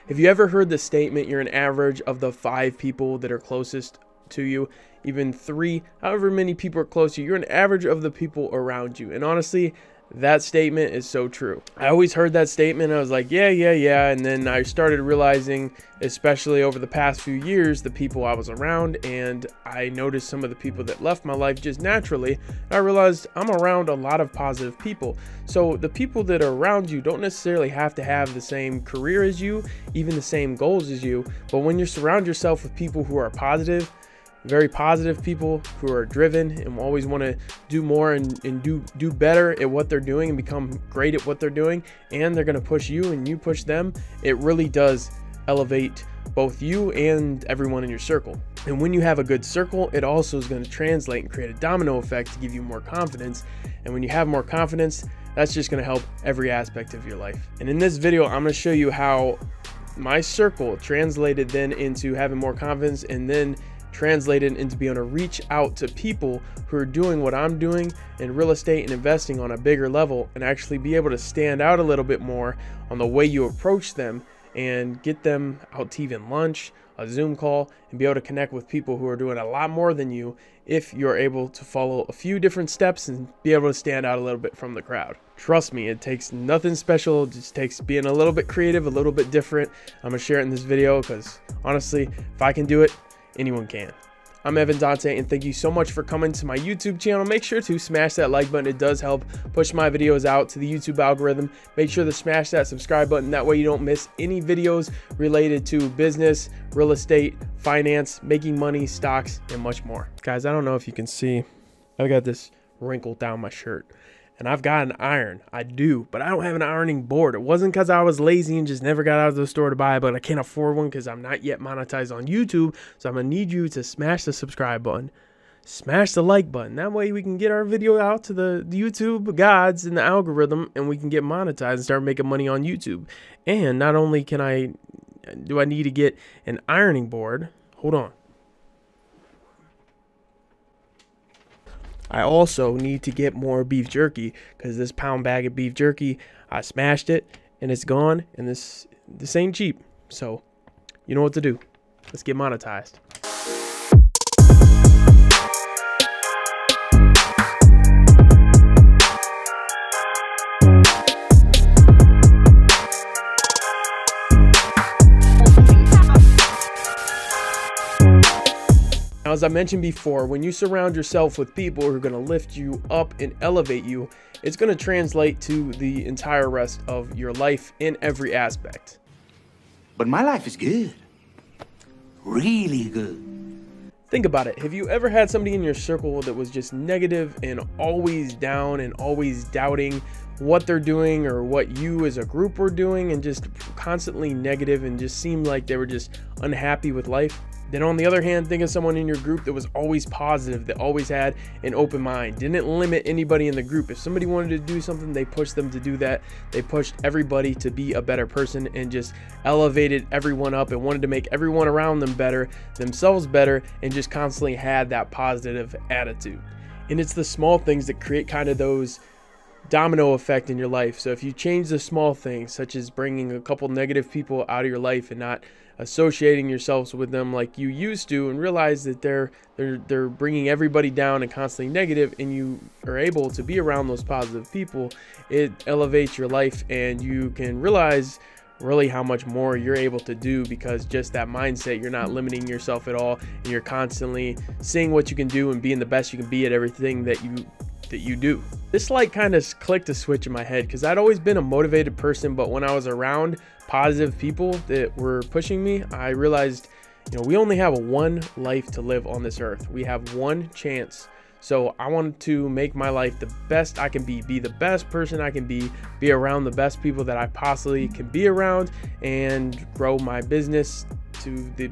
Have you ever heard the statement, you're an average of the 5 people that are closest to you, even 3, however many people are close to you, you're an average of the people around you? And honestly, that statement is so true. I always heard that statement. I was like, yeah. And then I started realizing, especially over the past few years, the people I was around, and I noticed some of the people that left my life just naturally. I realized I'm around a lot of positive people. So the people that are around you don't necessarily have to have the same career as you, even the same goals as you. But when you surround yourself with people who are positive, very positive people who are driven and always want to do more and do better at what they're doing and become great at what they're doing, and they're going to push you and you push them, it really does elevate both you and everyone in your circle. And when you have a good circle, it also is going to translate and create a domino effect to give you more confidence. And when you have more confidence, that's just going to help every aspect of your life. And in this video, I'm going to show you how my circle translated then into having more confidence, and then translated into being able to reach out to people who are doing what I'm doing in real estate and investing on a bigger level, and actually be able to stand out a little bit more on the way you approach them and get them out to even lunch, a Zoom call, and be able to connect with people who are doing a lot more than you if you're able to follow a few different steps and be able to stand out a little bit from the crowd. Trust me, it takes nothing special. It just takes being a little bit creative, a little bit different. I'm gonna share it in this video because honestly, if I can do it, anyone can. I'm Evan Dante, and thank you so much for coming to my YouTube channel. Make sure to smash that like button. It does help push my videos out to the YouTube algorithm. Make sure to smash that subscribe button. That way you don't miss any videos related to business, real estate, finance, making money, stocks, and much more. Guys, I don't know if you can see, I've got this wrinkle down my shirt. And I've got an iron. I do, but I don't have an ironing board. It wasn't because I was lazy and just never got out of the store to buy it, but I can't afford one because I'm not yet monetized on YouTube. So I'm going to need you to smash the subscribe button, smash the like button. That way we can get our video out to the YouTube gods and the algorithm, and we can get monetized and start making money on YouTube. And not only do I need to get an ironing board. Hold on. I also need to get more beef jerky, because this pound bag of beef jerky, I smashed it and it's gone, and this ain't cheap. So you know what to do. Let's get monetized. Now, as I mentioned before, when you surround yourself with people who are going to lift you up and elevate you, it's going to translate to the entire rest of your life in every aspect. But my life is good. Really good. Think about it. Have you ever had somebody in your circle that was just negative and always down and always doubting what they're doing or what you as a group were doing, and just constantly negative and just seemed like they were just unhappy with life? Then on the other hand, think of someone in your group that was always positive, that always had an open mind, didn't limit anybody in the group. If somebody wanted to do something, they pushed them to do that. They pushed everybody to be a better person and just elevated everyone up and wanted to make everyone around them better, themselves better, and just constantly had that positive attitude. And it's the small things that create kind of those domino effect in your life. So if you change the small things, such as bringing a couple negative people out of your life and not associating yourselves with them like you used to, and realize that they're bringing everybody down and constantly negative, and you are able to be around those positive people, it elevates your life, and you can realize really how much more you're able to do, because just that mindset, you're not limiting yourself at all, and you're constantly seeing what you can do and being the best you can be at everything that you do. This like kind of clicked a switch in my head, because I'd always been a motivated person, but when I was around positive people that were pushing me, I realized, you know, we only have one life to live on this earth. We have one chance. So I wanted to make my life the best I can be the best person I can be around the best people that I possibly can be around, and grow my business to the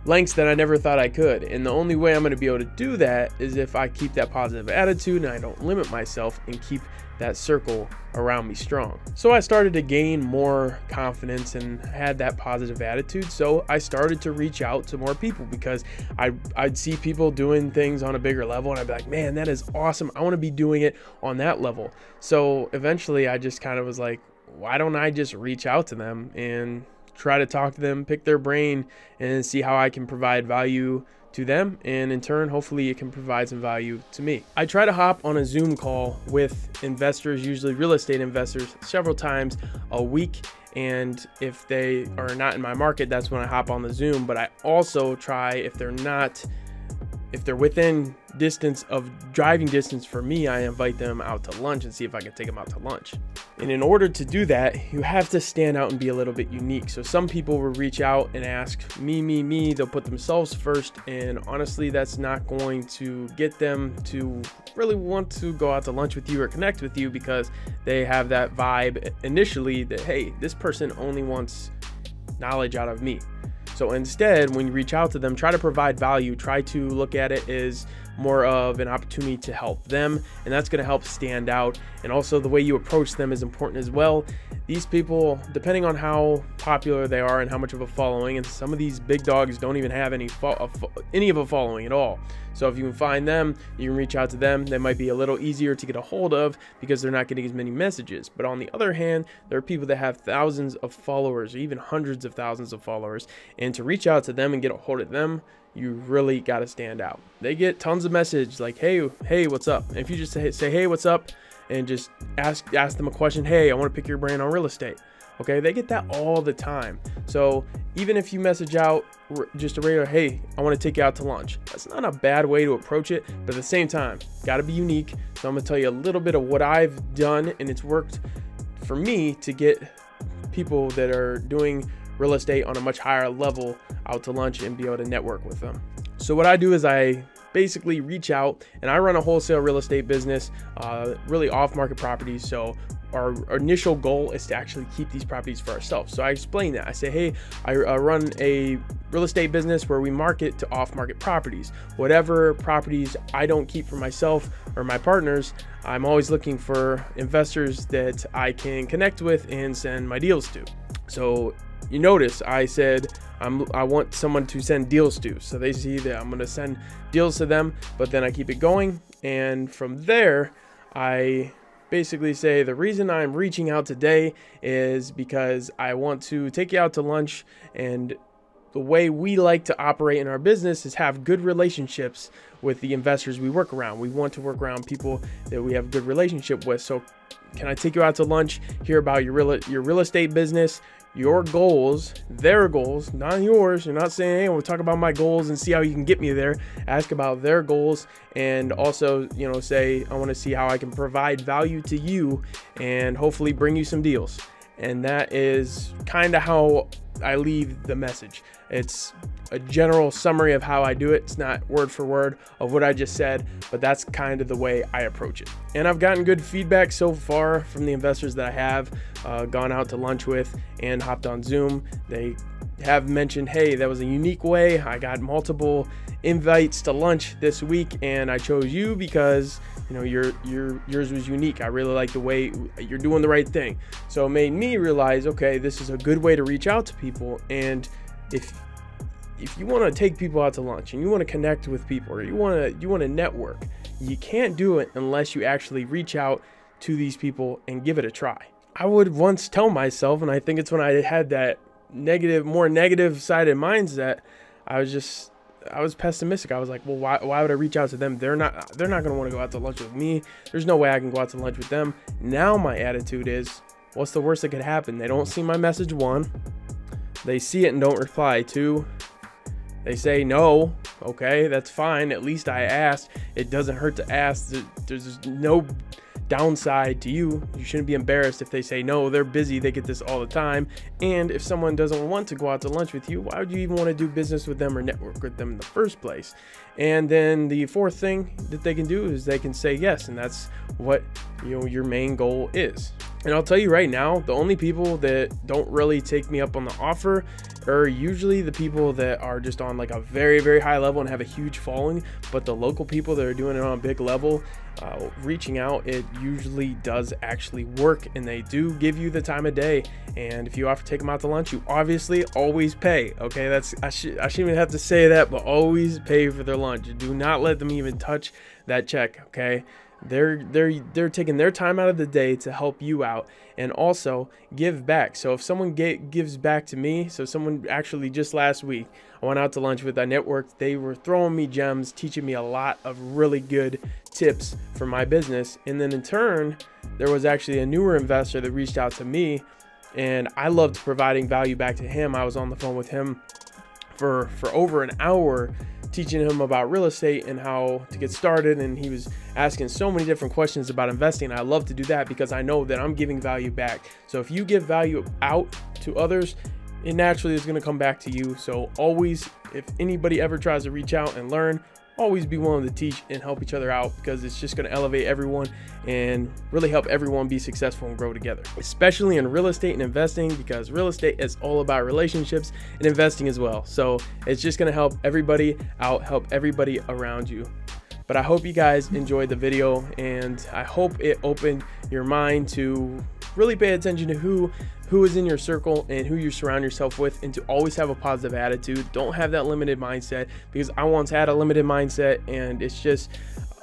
lengths that I never thought I could. And the only way I'm going to be able to do that is if I keep that positive attitude and I don't limit myself, and keep that circle around me strong. So I started to gain more confidence and had that positive attitude. So I started to reach out to more people, because I'd see people doing things on a bigger level, and I'd be like, man, that is awesome. I want to be doing it on that level. So eventually I just kind of was like, why don't I just reach out to them and try to talk to them, pick their brain, and see how I can provide value to them, and in turn hopefully it can provide some value to me. I try to hop on a Zoom call with investors, usually real estate investors, several times a week, and if they are not in my market, that's when I hop on the Zoom. But I also try, if they're within driving distance for me, I invite them out to lunch and see if I can take them out to lunch. And in order to do that, you have to stand out and be a little bit unique. So some people will reach out and ask me, they'll put themselves first, and honestly that's not going to get them to really want to go out to lunch with you or connect with you, because they have that vibe initially that, hey, this person only wants knowledge out of me. So instead, when you reach out to them, try to provide value. Try to look at it as more of an opportunity to help them, and that's going to help stand out. And also the way you approach them is important as well. These people, depending on how popular they are and how much of a following, and some of these big dogs don't even have any of a following at all. So if you can find them, you can reach out to them. They might be a little easier to get a hold of because they're not getting as many messages. But on the other hand, there are people that have thousands of followers, or even hundreds of thousands of followers, and to reach out to them and get a hold of them, you really got to stand out. They get tons of messages like, hey, what's up? And if you just say, hey, what's up? And just ask them a question, hey, I want to pick your brain on real estate. Okay, they get that all the time. So even if you message out just a regular, hey, I want to take you out to lunch, that's not a bad way to approach it. But at the same time, got to be unique. So I'm going to tell you a little bit of what I've done, and it's worked for me to get people that are doing real estate on a much higher level out to lunch and be able to network with them. So what I do is I basically reach out, and I run a wholesale real estate business, really off-market properties. So our initial goal is to actually keep these properties for ourselves. So I explain that. I say, hey, I run a real estate business where we market to off-market properties. Whatever properties I don't keep for myself or my partners, I'm always looking for investors that I can connect with and send my deals to. So you notice I said I want someone to send deals to, so they see that I'm going to send deals to them, but then I keep it going, and from there I basically say the reason I'm reaching out today is because I want to take you out to lunch, and the way we like to operate in our business is have good relationships with the investors we work around. We want to work around people that we have a good relationship with. So can I take you out to lunch, hear about your real estate business, your goals, their goals, not yours. You're not saying, hey, we'll talk about my goals and see how you can get me there. Ask about their goals, and also, you know, say, I want to see how I can provide value to you and hopefully bring you some deals. And that is kind of how I leave the message. It's a general summary of how I do it. It's not word for word of what I just said, but that's kind of the way I approach it. And I've gotten good feedback so far from the investors that I have gone out to lunch with and hopped on Zoom. They have mentioned, hey, that was a unique way. I got multiple invites to lunch this week, and I chose you because, you know, yours was unique. I really like the way you're doing the right thing. So it made me realize, okay, this is a good way to reach out to people. And if you want to take people out to lunch and you want to connect with people, or you want to network, you can't do it unless you actually reach out to these people and give it a try. I would once tell myself, and I think it's when I had that more negative sided mindset, I was pessimistic. I was like, well, why would I reach out to them? They're not going to want to go out to lunch with me. There's no way I can go out to lunch with them. Now my attitude is, what's the worst that could happen? They don't see my message, 1. They see it and don't reply, 2. They say no. Okay, that's fine. At least I asked. It doesn't hurt to ask. There's no downside to you. You shouldn't be embarrassed if they say no. They're busy. They get this all the time. And if someone doesn't want to go out to lunch with you, why would you even want to do business with them or network with them in the first place? And then the fourth thing that they can do is they can say yes, and that's what, you know, your main goal is. And I'll tell you right now, the only people that don't really take me up on the offer are usually the people that are just on like a very, very high level and have a huge following. But the local people that are doing it on a big level, reaching out, it usually does actually work, and they do give you the time of day. And if you offer to take them out to lunch, you obviously always pay. Okay, I shouldn't even have to say that, but always pay for their lunch. Do not let them even touch that check. Okay, they're taking their time out of the day to help you out and also give back. So if someone gives back to me, so someone actually just last week I went out to lunch with, I networked, they were throwing me gems, teaching me a lot of really good tips for my business. And then in turn, there was actually a newer investor that reached out to me, and I loved providing value back to him. I was on the phone with him for over an hour, teaching him about real estate and how to get started, and he was asking so many different questions about investing. I love to do that because I know that I'm giving value back. So if you give value out to others, it naturally is going to come back to you. So always, if anybody ever tries to reach out and learn, always be willing to teach and help each other out, because it's just going to elevate everyone and really help everyone be successful and grow together, especially in real estate and investing, because real estate is all about relationships and investing as well. So it's just going to help everybody out, help everybody around you. But I hope you guys enjoyed the video, and I hope it opened your mind to really pay attention to who is in your circle and who you surround yourself with, and to always have a positive attitude. Don't have that limited mindset, because I once had a limited mindset, and it's just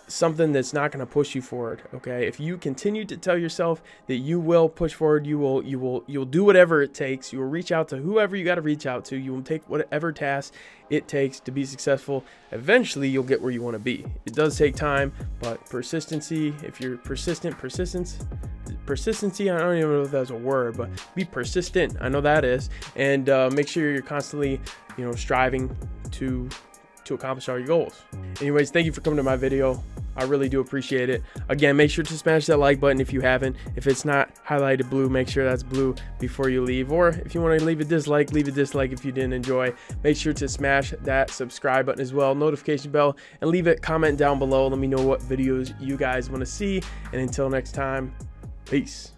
something that's not going to push you forward. Okay, if you continue to tell yourself that you will push forward, you'll do whatever it takes. You will reach out to whoever you got to reach out to. You will take whatever task it takes to be successful. Eventually you'll get where you want to be. It does take time, but persistency, if you're persistency, I don't even know if that's a word, but be persistent, I know that is. And make sure you're constantly, striving to accomplish all your goals. Anyways, thank you for coming to my video. I really do appreciate it. Again, make sure to smash that like button if you haven't. If it's not highlighted blue, make sure that's blue before you leave. Or if you want to leave a dislike if you didn't enjoy. Make sure to smash that subscribe button as well, notification bell, and leave a comment down below. Let me know what videos you guys want to see. And until next time, peace.